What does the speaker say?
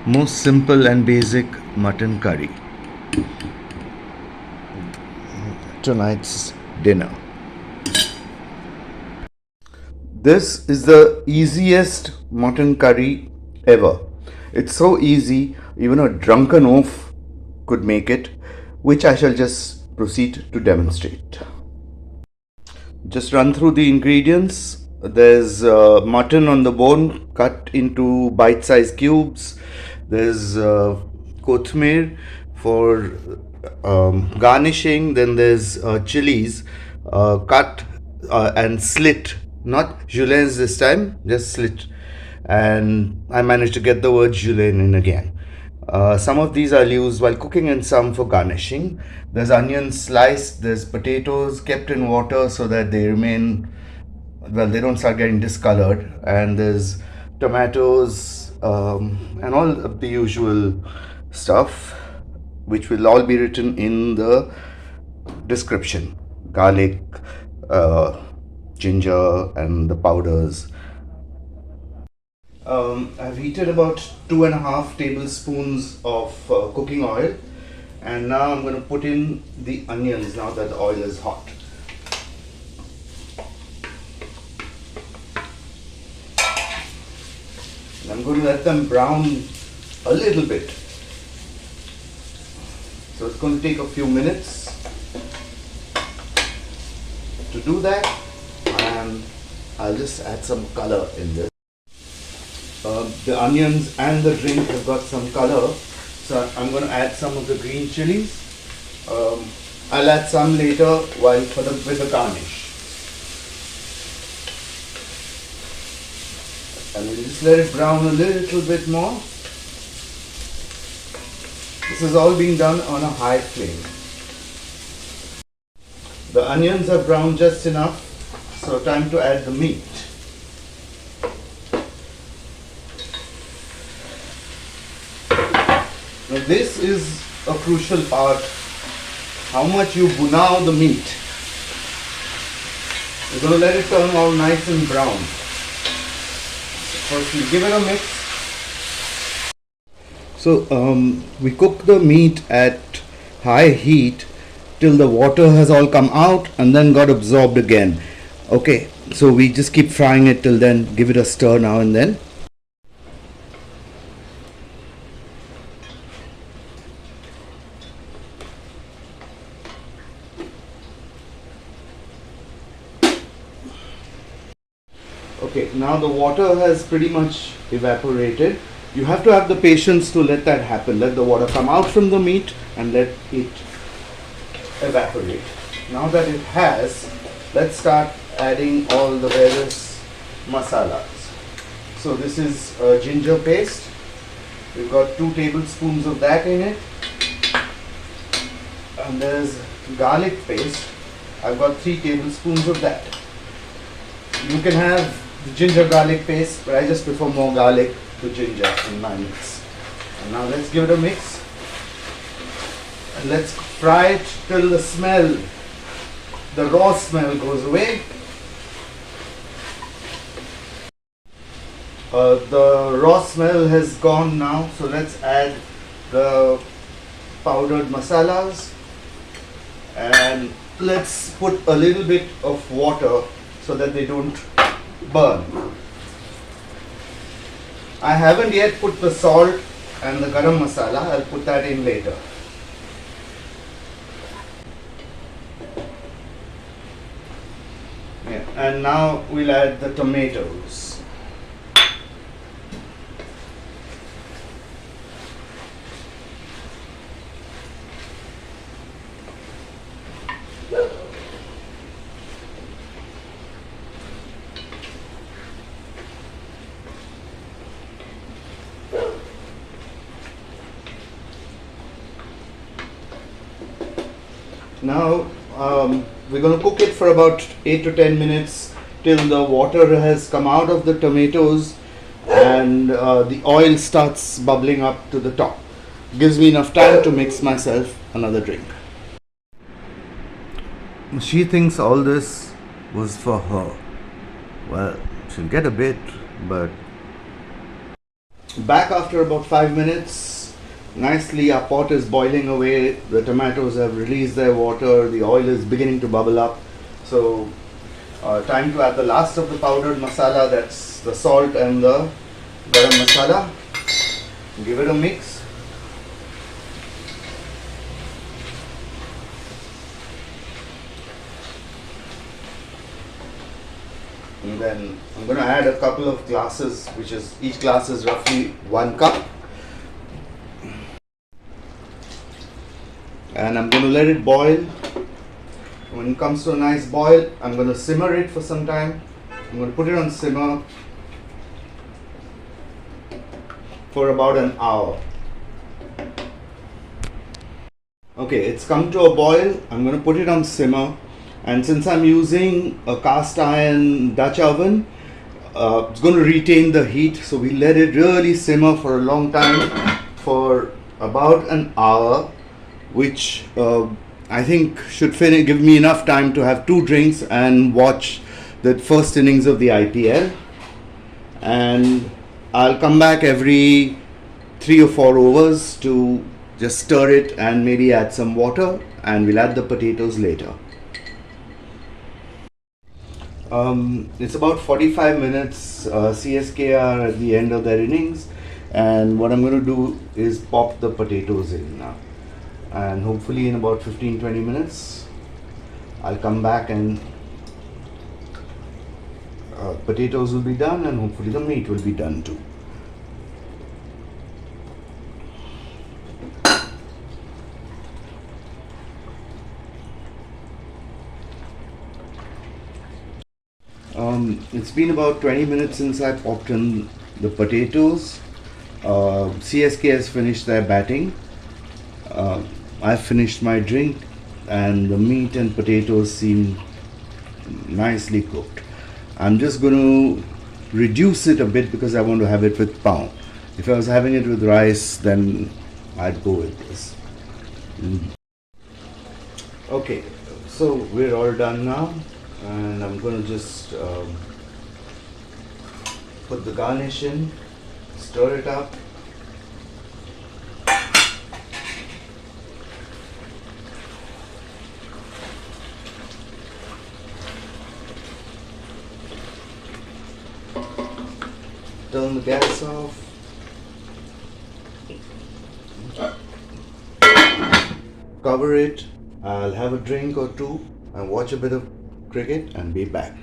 Most simple and basic mutton curry. Tonight's dinner. This is the easiest mutton curry ever. It's so easy, even a drunken oaf could make it, which I shall just proceed to demonstrate. Just run through the ingredients. There's mutton on the bone cut into bite sized cubes. There's kothmir for garnishing. Then there's chilies cut and slit, not juliennes this time, just slit. And I managed to get the word julienne in again. Some of these I'll use while cooking and some for garnishing. There's onions sliced, there's potatoes kept in water so that they remain, well, they don't start getting discolored, and there's tomatoes and all of the usual stuff, which will all be written in the description. Garlic, ginger, and the powders. I've heated about 2.5 tablespoons of cooking oil, and now I'm going to put in the onions now that the oil is hot. And I'm going to let them brown a little bit. So it's going to take a few minutes to do that, and I'll just add some color in this. The onions and the drink have got some color, so I'm going to add some of the green chilies. I'll add some later with the garnish. And we'll just let it brown a little bit more. This is all being done on a high flame. The onions are browned just enough, so time to add the meat. Now this is a crucial part, how much you bunao the meat. You're going to let it turn all nice and brown. First we give it a mix. So we cook the meat at high heat till the water has all come out and then got absorbed again. Okay, so we just keep frying it till then, give it a stir now and then. Okay, now the water has pretty much evaporated. You have to have the patience to let that happen. Let the water come out from the meat and let it evaporate. Now that it has, let's start adding all the various masalas. So this is ginger paste. We've got 2 tablespoons of that in it. And there's garlic paste. I've got 3 tablespoons of that. You can have the ginger garlic paste, but I just prefer more garlic to ginger in my mix. And now let's give it a mix. And let's fry it till the raw smell goes away. The raw smell has gone now, so let's add the powdered masalas. And let's put a little bit of water so that they don't burn. I haven't yet put the salt and the garam masala. I'll put that in later. Yeah. And now we'll add the tomatoes. Now we're going to cook it for about 8 to 10 minutes till the water has come out of the tomatoes and the oil starts bubbling up to the top. Gives me enough time to mix myself another drink. She thinks all this was for her. Well, she'll get a bit, but Back after about 5 minutes. Nicely, our pot is boiling away. The tomatoes have released their water. The oil is beginning to bubble up. So, time to add the last of the powdered masala. That's the salt and the garam masala. Give it a mix. And then I'm going to add a couple of glasses, which is each glass is roughly 1 cup. And I'm going to let it boil. When it comes to a nice boil, I'm going to simmer it for some time. I'm going to put it on simmer for about an hour. Okay, it's come to a boil. I'm going to put it on simmer. And since I'm using a cast iron Dutch oven, it's going to retain the heat. So we let it really simmer for a long time, for about an hour, which I think should give me enough time to have 2 drinks and watch the first innings of the IPL. And I'll come back every 3 or 4 overs to just stir it and maybe add some water, and we'll add the potatoes later. It's about 45 minutes. CSK are at the end of their innings, and what I'm going to do is pop the potatoes in now. And hopefully in about 15-20 minutes I'll come back and potatoes will be done, and hopefully the meat will be done too. It's been about 20 minutes since I popped in the potatoes. CSK has finished their batting. I've finished my drink, and the meat and potatoes seem nicely cooked. I'm just going to reduce it a bit because I want to have it with pao. If I was having it with rice, then I'd go with this. Okay, so we're all done now, and I'm going to just put the garnish in, stir it up. Turn the gas off. Cover it. I'll have a drink or two and watch a bit of cricket and be back.